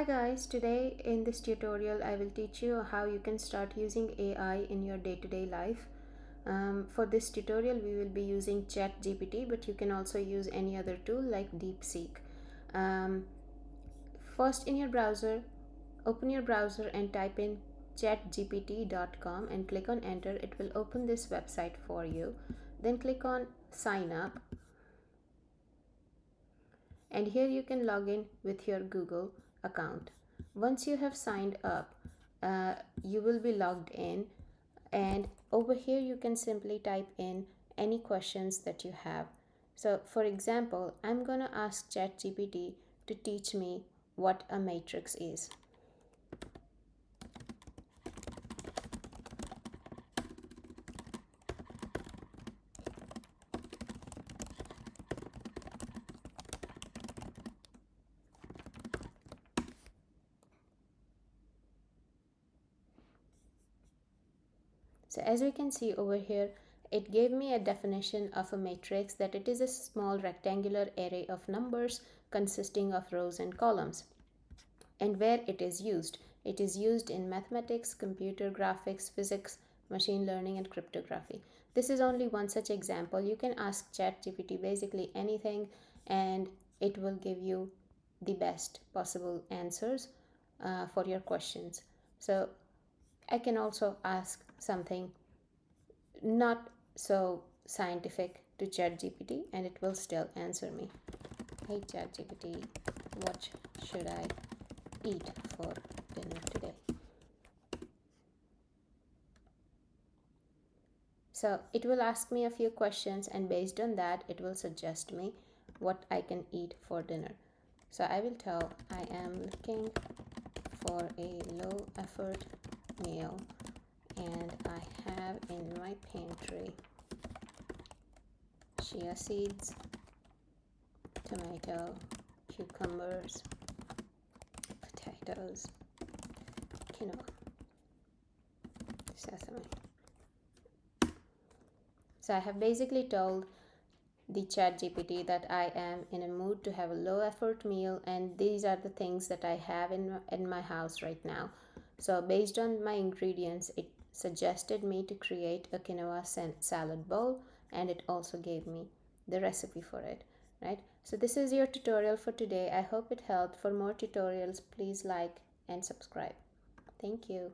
Hi guys, today in this tutorial I will teach you how you can start using AI in your day-to-day life. For this tutorial we will be using ChatGPT, but you can also use any other tool like DeepSeek. Um, First, in your browser, open your browser and type in chatgpt.com and click on enter. It will open this website for you. Then click on sign up, and here you can log in with your Google account. Once you have signed up, you will be logged in, and over here you can simply type in any questions that you have. So for example, I'm gonna ask ChatGPT to teach me what a matrix is. So as we can see over here, it gave me a definition of a matrix, that it is a small rectangular array of numbers consisting of rows and columns. And where it is used. It is used in mathematics, computer graphics, physics, machine learning, and cryptography. This is only one such example. You can ask ChatGPT basically anything, and it will give you the best possible answers for your questions. So I can also ask something not so scientific to ChatGPT, and it will still answer me. Hey ChatGPT, what should I eat for dinner today? So it will ask me a few questions, and based on that it will suggest me what I can eat for dinner. So I will tell I am looking for a low effort meal, and I have in my pantry chia seeds, tomato, cucumbers, potatoes, quinoa, sesame. So I have basically told the ChatGPT that I am in a mood to have a low effort meal, and these are the things that I have in my house right now. So based on my ingredients, it suggested me to create a quinoa salad bowl, and it also gave me the recipe for it, right? So this is your tutorial for today. I hope it helped. For more tutorials, please like and subscribe. Thank you.